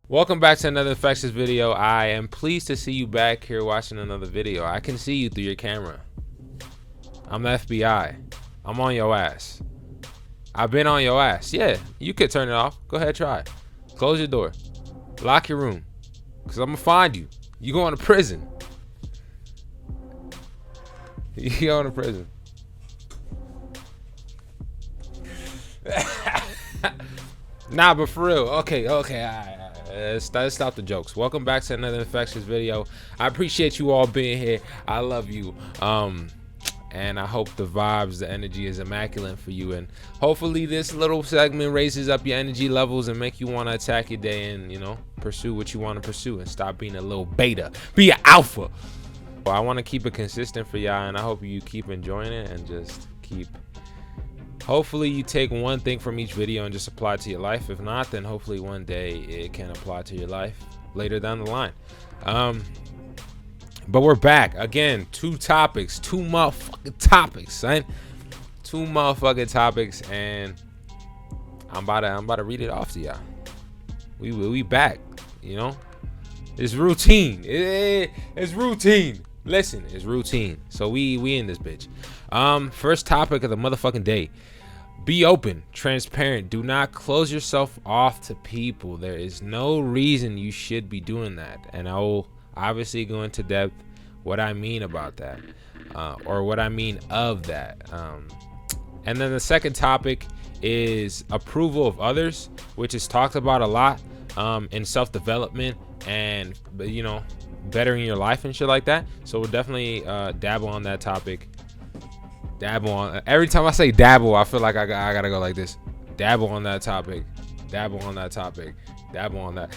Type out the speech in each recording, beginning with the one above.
Welcome back to another Infectious video. I am pleased to see you back here watching another video. I can see you through your camera. I'm the FBI. I'm on your ass. I've been on your ass. Yeah, you could turn it off. Go ahead, try. Close your door. Lock your room. Because I'm going to find you. You going to prison. You going to prison. Nah, but for real. Okay. All right. Let's stop the jokes. Welcome back to another Infectious video. I appreciate you all being here. I love you. And I hope the vibes, the energy is immaculate for you. And hopefully this little segment raises up your energy levels and make you want to attack your day and, you know, pursue what you want to pursue and stop being a little beta. Be an alpha. Well, I want to keep it consistent for y'all, and I hope you keep enjoying it and just keep. Hopefully you take one thing from each video and just apply it to your life. If not, then hopefully one day it can apply to your life later down the line. But we're back again. Two motherfucking topics, son. Two motherfucking topics, and I'm about to read it off to y'all. We back, you know. It's routine. It's routine. Listen, it's routine. So we in this bitch. First topic of the motherfucking day. Be open, transparent. Do not close yourself off to people. There is no reason you should be doing that. And I will obviously go into depth what I mean about that, or what I mean of that. And then the second topic is approval of others, which is talked about a lot in self-development and, you know, bettering your life and shit like that. So we'll definitely dabble on that topic. Dabble on. Every time I say dabble, I feel like I gotta go like this. Dabble on that topic. Dabble on that topic. Dabble on that.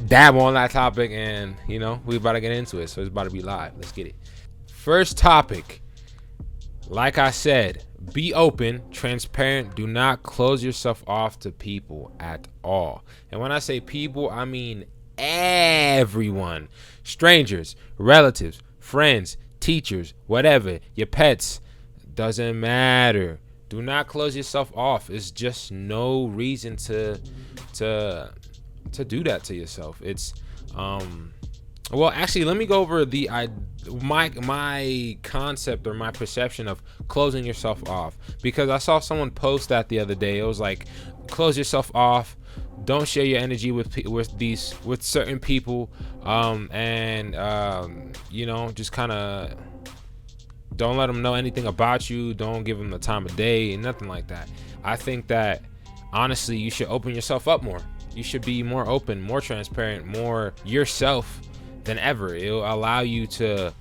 Dabble on that topic, and you know we about to get into it. So it's about to be live. Let's get it. First topic. Like I said, be open, transparent. Do not close yourself off to people at all. And when I say people, I mean everyone. Strangers, relatives, friends, teachers, whatever, your pets, doesn't matter. Do not close yourself off. It's just no reason to do that to yourself. It's well, actually, let me go over my concept or my perception of closing yourself off, because I saw someone post that the other day. It was like, close yourself off, don't share your energy with certain people, you know, just kind of don't let them know anything about you. Don't give them the time of day, nothing like that. I think that honestly, you should open yourself up more. You should be more open, more transparent, more yourself than ever. It'll allow you to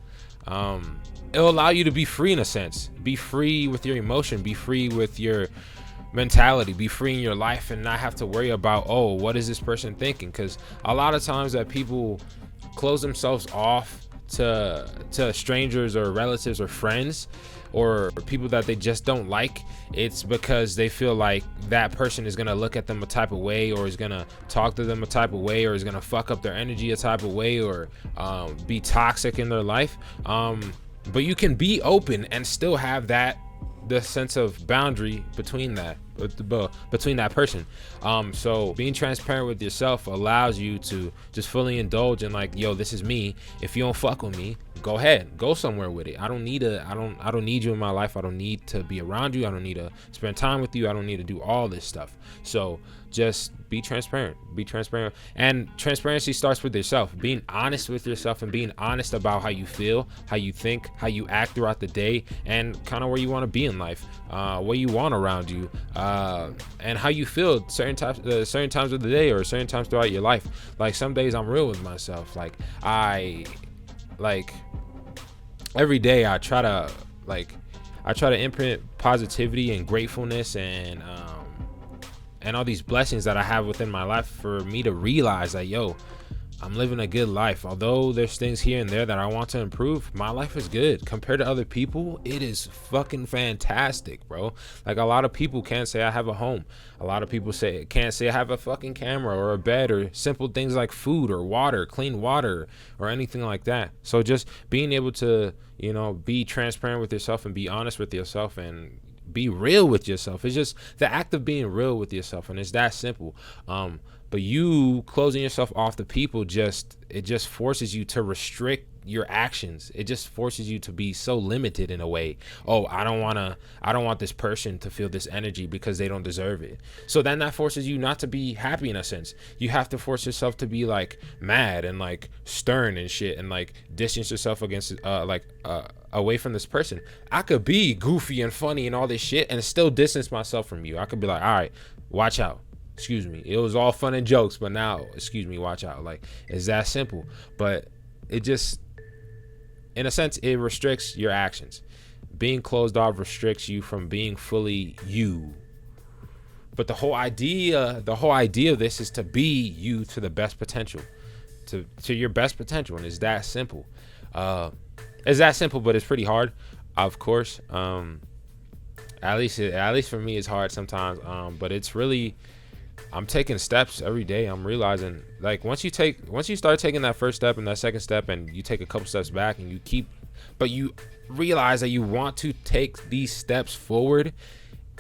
be free in a sense. Be free with your emotion, be free with your mentality, be free in your life, and not have to worry about, oh, what is this person thinking? Because a lot of times that people close themselves off to strangers or relatives or friends or people that they just don't like, it's because they feel like that person is gonna look at them a type of way, or is gonna talk to them a type of way, or is gonna fuck up their energy a type of way, or be toxic in their life. But you can be open and still have the sense of boundary between that person. So being transparent with yourself allows you to just fully indulge in, like, yo, this is me. If you don't fuck with me, go ahead, go somewhere with it. I don't need you in my life. I don't need to be around you. I don't need to spend time with you. I don't need to do all this stuff. So just be transparent. And transparency starts with yourself, being honest with yourself and being honest about how you feel, how you think, how you act throughout the day, and kind of where you want to be in life, what you want around you, and how you feel certain times of the day or certain times throughout your life. Like, some days I'm real with myself. Like, every day I try to imprint positivity and gratefulness and all these blessings that I have within my life, for me to realize that, yo, I'm living a good life. Although there's things here and there that I want to improve, my life is good. Compared to other people, it is fucking fantastic, bro. Like, a lot of people can't say I have a home. A lot of people can't say I have a fucking camera or a bed or simple things like food or water, clean water or anything like that. So just being able to, you know, be transparent with yourself and be honest with yourself and be real with yourself. It's just the act of being real with yourself, and it's that simple. But you closing yourself off to people just forces you to restrict your actions. It just forces you to be so limited in a way. Oh, I don't want this person to feel this energy because they don't deserve it. So then that forces you not to be happy in a sense. You have to force yourself to be like mad and like stern and shit and like distance yourself against away from this person. I could be goofy and funny and all this shit and still distance myself from you. I could be like, all right, watch out. Excuse me. It was all fun and jokes, but now, excuse me, watch out. Like, it's that simple. But it just, in a sense, it restricts your actions. Being closed off restricts you from being fully you. But the whole idea of this is to be you to the best potential, to your best potential, and it's that simple. It's that simple, but it's pretty hard, of course. At least for me, it's hard sometimes. But it's really, I'm taking steps every day. I'm realizing, like, once you start taking that first step and that second step, and you take a couple steps back, and but you realize that you want to take these steps forward,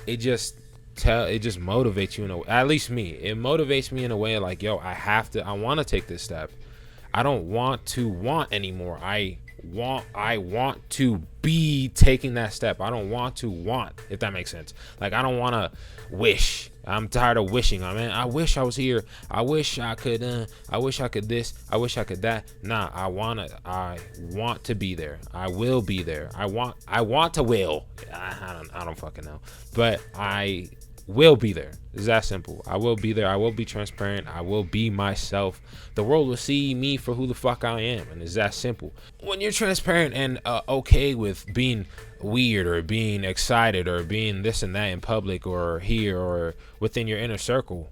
it just motivates you in a way. At least me, it motivates me in a way like, yo, I want to take this step. I don't want to want anymore. I want to be taking that step. I don't want to want, if that makes sense. Like, I don't want to wish. I'm tired of wishing. I wish I was here. I wish I could this. I wish I could that. Nah, I want to be there. I will be there. I want to will. I don't fucking know. But I will be there. It's that simple. I will be there. I will be transparent. I will be myself. The world will see me for who the fuck I am, and it's that simple. When you're transparent and okay with being weird or being excited or being this and that in public or here or within your inner circle,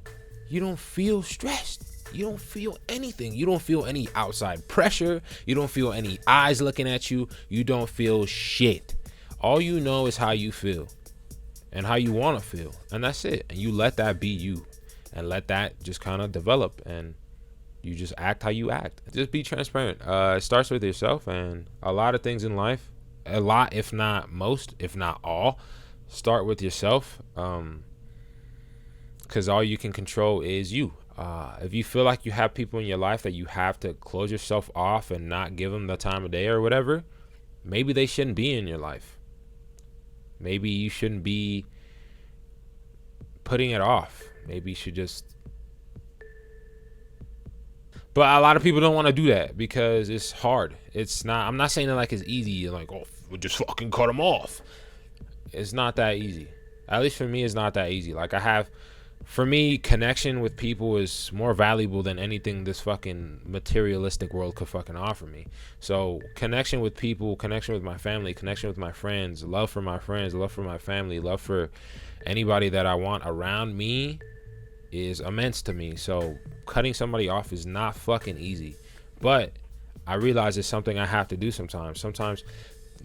you don't feel stressed. You don't feel anything. You don't feel any outside pressure. You don't feel any eyes looking at you. You don't feel shit. All you know is how you feel and how you want to feel, and that's it. And you let that be you, and let that just kind of develop, and you just act how you act. Just be transparent. It starts with yourself, and a lot of things in life, a lot, if not most, if not all, start with yourself, because all you can control is you. If you feel like you have people in your life that you have to close yourself off and not give them the time of day or whatever, maybe they shouldn't be in your life. Maybe you shouldn't be putting it off. Maybe you should just... But a lot of people don't want to do that because it's hard. It's not... I'm not saying that like it's easy. Like, oh, we'll just fucking cut them off. It's not that easy. At least for me, it's not that easy. Like, for me, connection with people is more valuable than anything this fucking materialistic world could fucking offer me. So connection with people, connection with my family, connection with my friends, love for my friends, love for my family, love for anybody that I want around me is immense to me. So cutting somebody off is not fucking easy. But I realize it's something I have to do sometimes. Sometimes,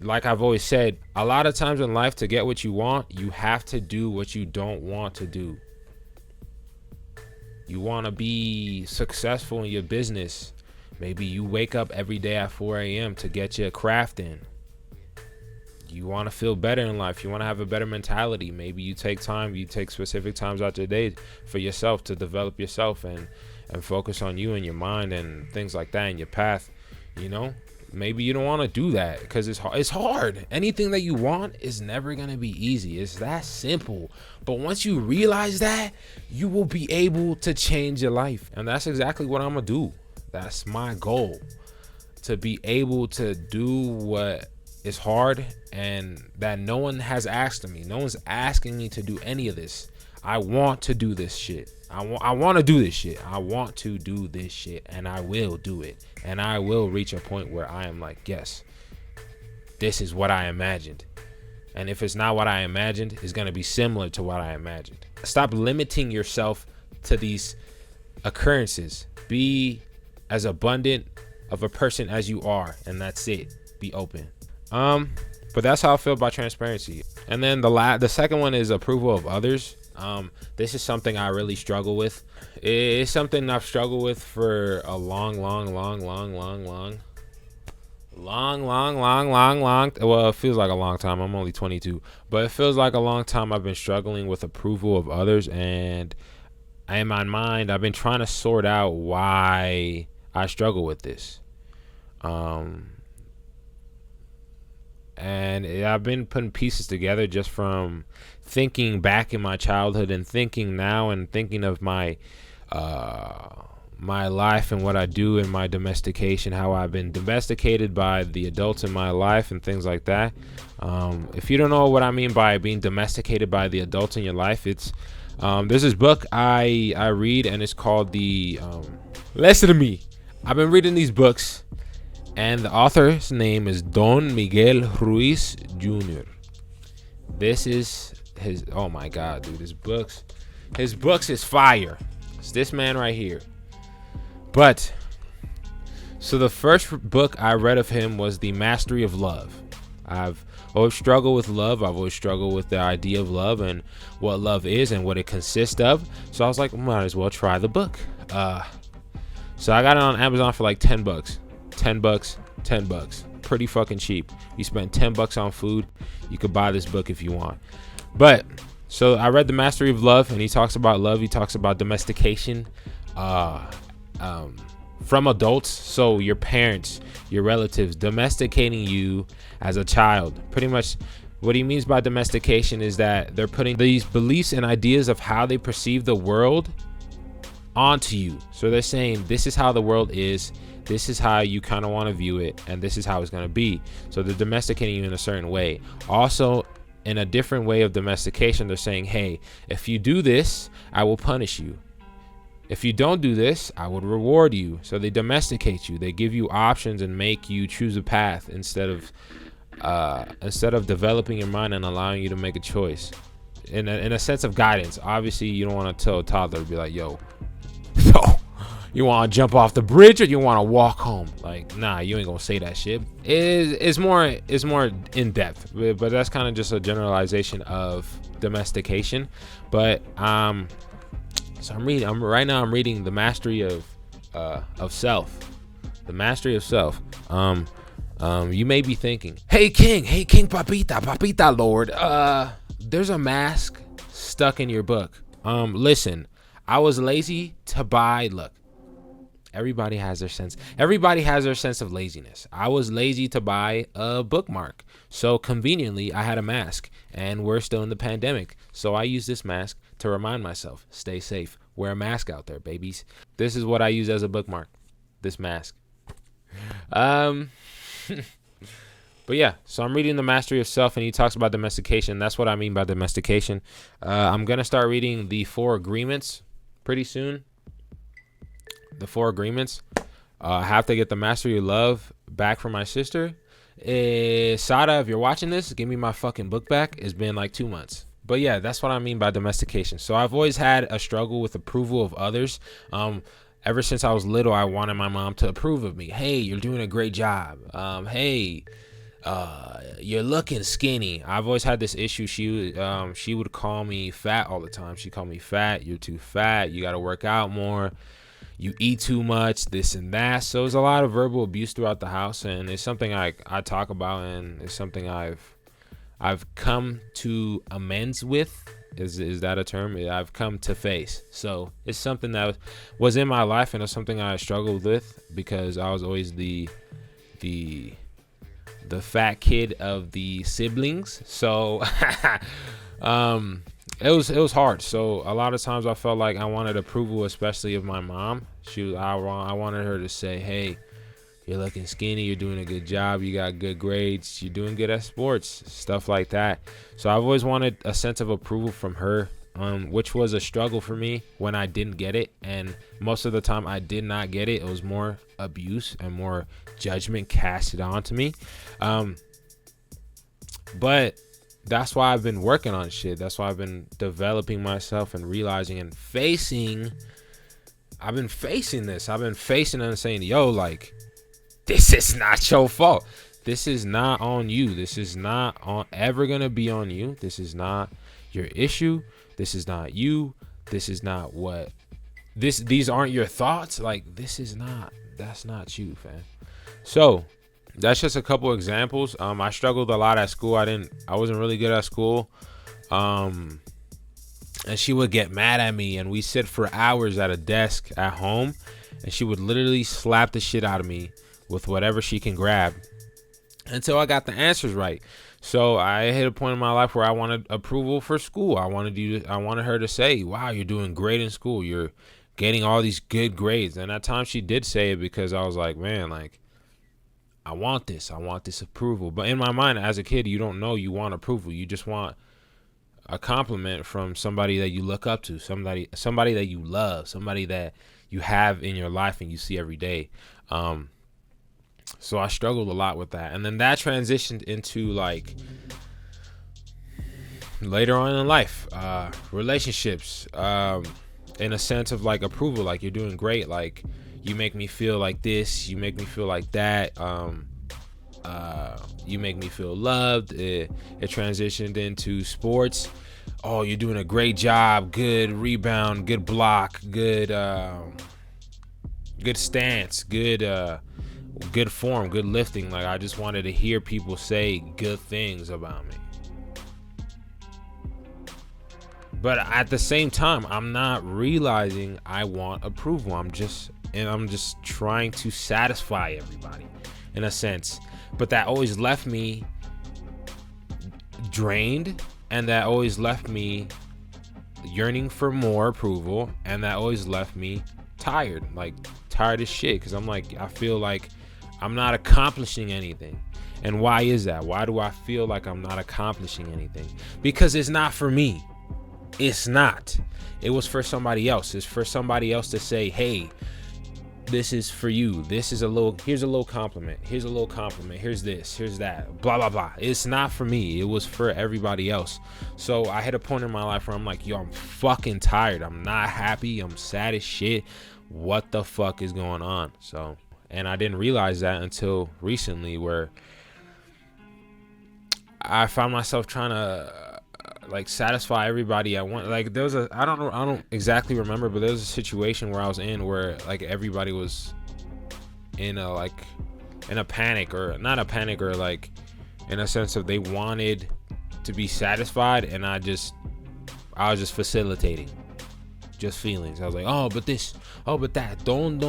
like I've always said, a lot of times in life, to get what you want, you have to do what you don't want to do. You want to be successful in your business. Maybe you wake up every day at 4 a.m. to get your craft in. You want to feel better in life. You want to have a better mentality. Maybe you take specific times out your day for yourself to develop yourself and focus on you and your mind and things like that and your path. You know, maybe you don't want to do that because it's hard. Anything that you want is never going to be easy. It's that simple. But once you realize that, you will be able to change your life. And that's exactly what I'm going to do. That's my goal. To be able to do what is hard and that no one has asked of me. No one's asking me to do any of this. I want to do this shit. I want to do this shit. I want to do this shit, and I will do it. And I will reach a point where I am like, yes, this is what I imagined. And if it's not what I imagined, it's going to be similar to what I imagined. Stop limiting yourself to these occurrences. Be as abundant of a person as you are, and that's it. Be open. But that's how I feel about transparency. And then the second one is approval of others. This is something I really struggle with. It's something I've struggled with for a long. Well, it feels like a long time. I'm only 22, but it feels like a long time I've been struggling with approval of others, and in my mind, I've been trying to sort out why I struggle with this. And I've been putting pieces together just from thinking back in my childhood and thinking now and thinking of my life and what I do in my domestication, how I've been domesticated by the adults in my life and things like that. If you don't know what I mean by being domesticated by the adults in your life, it's there's this book I read, and it's called Listen to Me. I've been reading these books, and the author's name is Don Miguel Ruiz Jr. This is his, oh my God, dude, his books is fire. It's this man right here. But, so the first book I read of him was The Mastery of Love. I've always struggled with love. I've always struggled with the idea of love and what love is and what it consists of. So I was like, might as well try the book. So I got it on Amazon for like $10. $10. Pretty fucking cheap. You spend $10 on food, you could buy this book if you want. But so I read The Mastery of Love, and he talks about love. He talks about domestication from adults. So your parents, your relatives, domesticating you as a child. Pretty much what he means by domestication is that they're putting these beliefs and ideas of how they perceive the world onto you. So they're saying, this is how the world is, this is how you kind of want to view it, and this is how it's going to be. So they're domesticating you in a certain way. Also, in a different way of domestication, they're saying, hey, if you do this, I will punish you. If you don't do this, I would reward you. So they domesticate you. They give you options and make you choose a path instead of developing your mind and allowing you to make a choice. In a sense of guidance. Obviously, you don't want to tell a toddler to be like, yo, so you want to jump off the bridge or you want to walk home? Like, nah, you ain't gonna say that shit. It's more in depth, but that's kind of just a generalization of domestication. But so I'm reading The Mastery of Self. The Mastery of Self. You may be thinking, hey king papita lord, there's a mask stuck in your book. Listen, I was lazy to buy. Look, everybody has their sense of laziness. I was lazy to buy a bookmark. So conveniently, I had a mask, and we're still in the pandemic. So I use this mask to remind myself, stay safe. Wear a mask out there, babies. This is what I use as a bookmark. This mask. But yeah, so I'm reading The Mastery of Self, and he talks about domestication. That's what I mean by domestication. I'm going to start reading The 4 Agreements pretty soon. The 4 Agreements. I have to get The Mastery of Love back from my sister. Sada, if you're watching this, give me my fucking book back. It's been like 2 months. But yeah, that's what I mean by domestication. So I've always had a struggle with approval of others. Ever since I was little, I wanted my mom to approve of me. Hey, you're doing a great job. Hey, you're looking skinny. I've always had this issue. She would call me fat all the time. She called me fat. You're too fat. You got to work out more. You eat too much, this and that. So there's a lot of verbal abuse throughout the house, and it's something I talk about, and it's something I've come to amends with. Is that a term? I've come to face. So it's something that was in my life, and it's something I struggled with because I was always the fat kid of the siblings. So it was hard. So a lot of times I felt like I wanted approval, especially of my mom. I wanted her to say, hey, you're looking skinny, you're doing a good job, you got good grades, you're doing good at sports, stuff like that. So I've always wanted a sense of approval from her, which was a struggle for me when I didn't get it. And most of the time I did not get it. It was more abuse and more judgment casted onto me. But that's why I've been working on shit. That's why I've been developing myself and realizing and facing I've been facing this. I've been facing it and saying, yo, like, this is not your fault. This is not on you. This is not ever gonna be on you. This is not your issue. This is not you. This is not what these aren't your thoughts. Like, that's not you, fam. So that's just a couple examples. I struggled a lot at school. I wasn't really good at school. And she would get mad at me, and we sit for hours at a desk at home, and she would literally slap the shit out of me with whatever she can grab until I got the answers right. So I hit a point in my life where I wanted approval for school. I wanted her to say, wow, you're doing great in school. You're getting all these good grades. And at times she did say it because I was like, man, like, I want this approval. But in my mind, as a kid, you don't know you want approval. You just want a compliment from somebody that you look up to, somebody that you love, somebody that you have in your life and you see every day. So I struggled a lot with that. And then that transitioned into, like, later on in life, relationships, in a sense of, like, approval. Like, you're doing great. Like, you make me feel like this. You make me feel like that. You make me feel loved. It transitioned into sports. Oh, you're doing a great job. Good rebound. Good block. Good stance. Good form. Good lifting. Like, I just wanted to hear people say good things about me. But at the same time, I'm not realizing I want approval. I'm just trying to satisfy everybody in a sense. But that always left me drained, and that always left me yearning for more approval, and that always left me tired as shit, because I'm like, I feel like I'm not accomplishing anything. And why is that? Why do I feel like I'm not accomplishing anything? Because it's not for me. It's not. It was for somebody else. It's for somebody else to say, hey, this is for you. Here's a little compliment. Here's a little compliment. Here's this, here's that, blah, blah, blah. It's not for me. It was for everybody else. So I hit a point in my life where I'm like, yo, I'm fucking tired. I'm not happy. I'm sad as shit. What the fuck is going on? So, and I didn't realize that until recently, where I found myself trying to like satisfy everybody I want. Like, there was I don't exactly remember, but there was a situation where I was in where, like, everybody was in a panic, or not a panic, or like in a sense of they wanted to be satisfied, and I was just facilitating just feelings. I was like, oh, but this, oh, but that, don't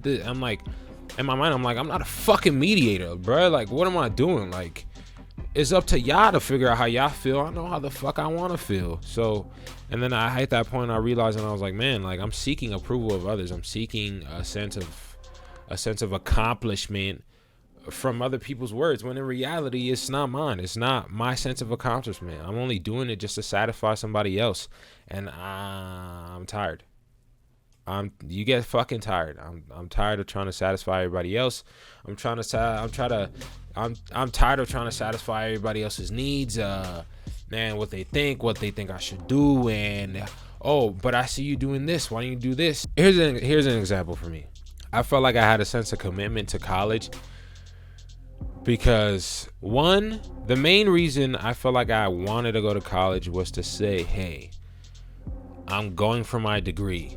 this. I'm like, in my mind, I'm like, I'm not a fucking mediator, bro. Like, what am I doing? Like, it's up to y'all to figure out how y'all feel. I know how the fuck I want to feel. So, and then I hit that point, I realized, and I was like, man, like, I'm seeking approval of others. I'm seeking a sense of accomplishment from other people's words, when in reality, it's not mine. It's not my sense of accomplishment. I'm only doing it just to satisfy somebody else. And I'm tired. You get fucking tired. I'm tired of trying to satisfy everybody else. I'm tired of trying to satisfy everybody else's needs. Man, what they think I should do, and oh, but I see you doing this. Why don't you do this? Here's an example for me. I felt like I had a sense of commitment to college because, one, the main reason I felt like I wanted to go to college was to say, hey, I'm going for my degree.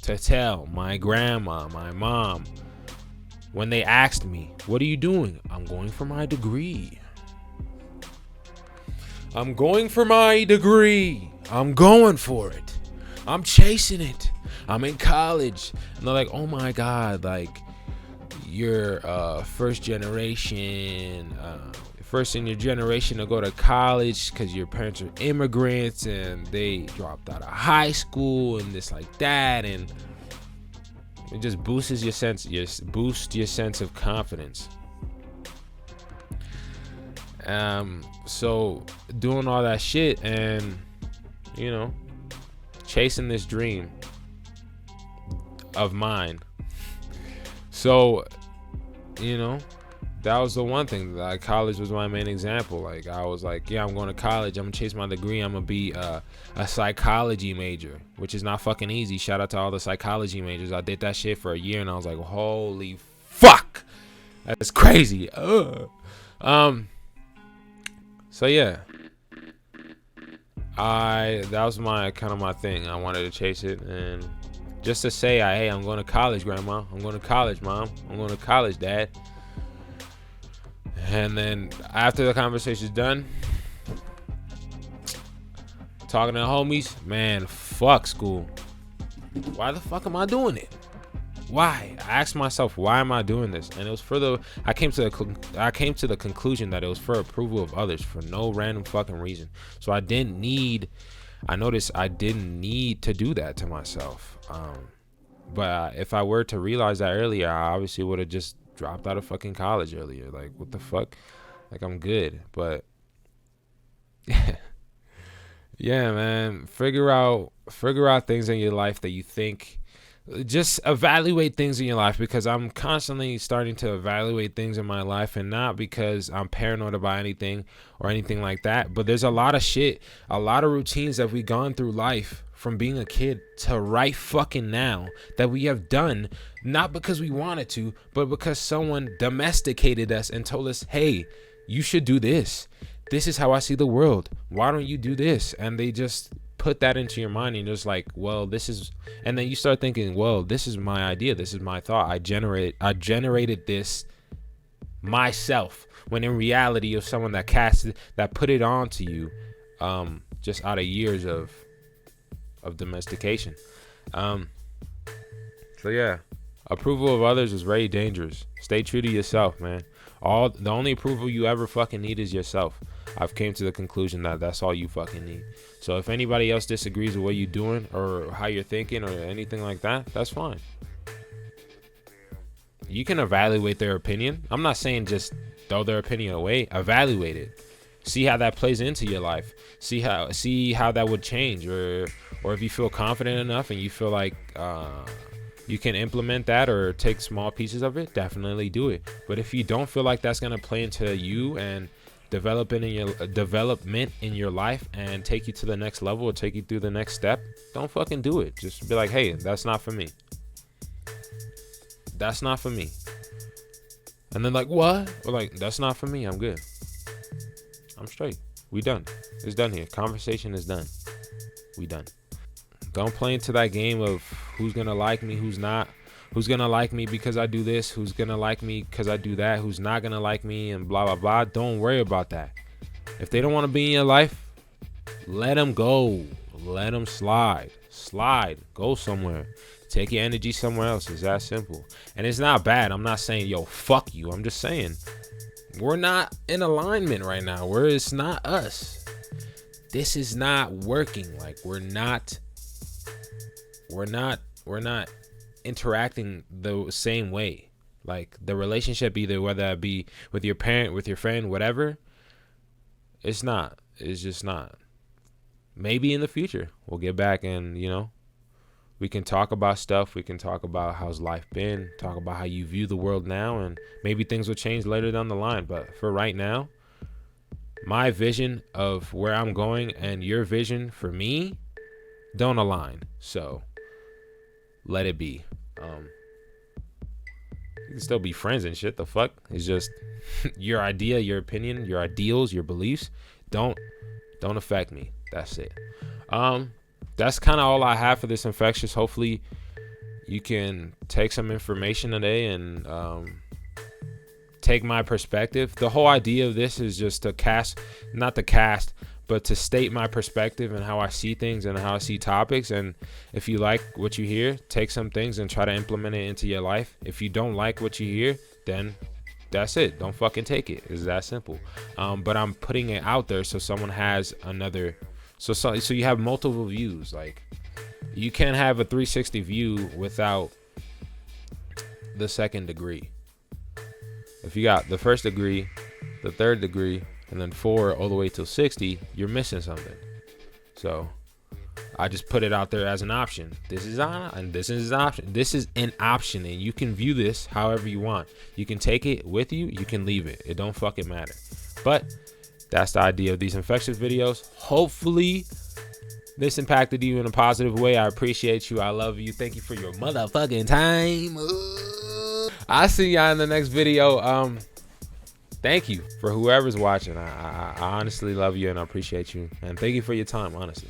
To tell my grandma, my mom, when they asked me, what are you doing? I'm going for my degree. I'm going for my degree. I'm going for it. I'm chasing it. I'm in college. And they're like, oh my God, like, you're first in your generation to go to college because your parents are immigrants and they dropped out of high school and this, like that, and it just boosts your sense of confidence. So doing all that shit and, you know, chasing this dream of mine. So, you know, that was the one thing. Like, college was my main example. Like, I was like, yeah, I'm going to college. I'm gonna chase my degree. I'm gonna be a psychology major, which is not fucking easy. Shout out to all the psychology majors. I did that shit for a year, and I was like, holy fuck, that's crazy. So yeah, that was my kind of my thing. I wanted to chase it, and just to say, hey, I'm going to college, grandma. I'm going to college, mom. I'm going to college, dad. And then after the conversation's done, talking to the homies, man, fuck school. Why the fuck am I doing it? Why? I asked myself, why am I doing this? And it was for I came to the conclusion that it was for approval of others, for no random fucking reason. So I noticed I didn't need to do that to myself. But if I were to realize that earlier, I obviously would have just dropped out of fucking college earlier. Like, what the fuck? Like, I'm good. But yeah, man, figure out things in your life that you think. Just evaluate things in your life, because I'm constantly starting to evaluate things in my life, and not because I'm paranoid about anything or anything like that. But there's a lot of shit, a lot of routines that we've gone through life from being a kid to right fucking now that we have done, not because we wanted to, but because someone domesticated us and told us, hey, you should do this. This is how I see the world. Why don't you do this? And they just put that into your mind, and you're just like, well, this is, and then you start thinking, well, this is my idea, this is my thought, I generated this myself, when in reality, you're someone that put it onto you, just out of years of domestication. So yeah, approval of others is very dangerous. Stay true to yourself, man. The only approval you ever fucking need is yourself. I've came to the conclusion that that's all you fucking need. So if anybody else disagrees with what you're doing or how you're thinking or anything like that, that's fine. You can evaluate their opinion. I'm not saying just throw their opinion away. Evaluate it. See how that plays into your life. See how that would change, or if you feel confident enough and you feel like you can implement that or take small pieces of it, definitely do it. But if you don't feel like that's gonna play into you and development in your life and take you to the next level or take you through the next step, don't fucking do it. Just be like, hey, that's not for me. That's not for me. And then like, what? Or like, that's not for me. I'm good. I'm straight. We done. It's done here. Conversation is done. We done. Don't play into that game of who's gonna like me, who's not. Who's gonna like me because I do this? Who's gonna like me because I do that? Who's not gonna like me and blah, blah, blah. Don't worry about that. If they don't want to be in your life, let them go. Let them slide. Go somewhere. Take your energy somewhere else. It's that simple. And it's not bad. I'm not saying, yo, fuck you. I'm just saying we're not in alignment right now. It's not us. This is not working. Like, we're not interacting the same way. Like, the relationship, either whether it be with your parent, with your friend, whatever, it's just not. Maybe in the future we'll get back and, we can talk about stuff. We can talk about how's life been, talk about how you view the world now, and maybe things will change later down the line. But for right now, my vision of where I'm going and your vision for me don't align. So let it be. You can still be friends and shit. The fuck? It's just your idea, your opinion, your ideals, your beliefs don't affect me. That's it. That's kind of all I have for this Infectious. Hopefully you can take some information today and take my perspective. The whole idea of this is just but to state my perspective and how I see things and how I see topics. And if you like what you hear, take some things and try to implement it into your life. If you don't like what you hear, then that's it. Don't fucking take it. It's that simple. But I'm putting it out there so someone has another. So you have multiple views. Like, you can't have a 360 view without the second degree. If you got the first degree, the third degree, and then 4 all the way till 60, you're missing something. So I just put it out there as an option. This is on, and this is an option. This is an option, and you can view this however you want. You can take it with you. You can leave it. It don't fucking matter. But that's the idea of these Infectious videos. Hopefully this impacted you in a positive way. I appreciate you. I love you. Thank you for your motherfucking time. I'll see y'all in the next video. Thank you for whoever's watching. I honestly love you and I appreciate you. And thank you for your time, honestly.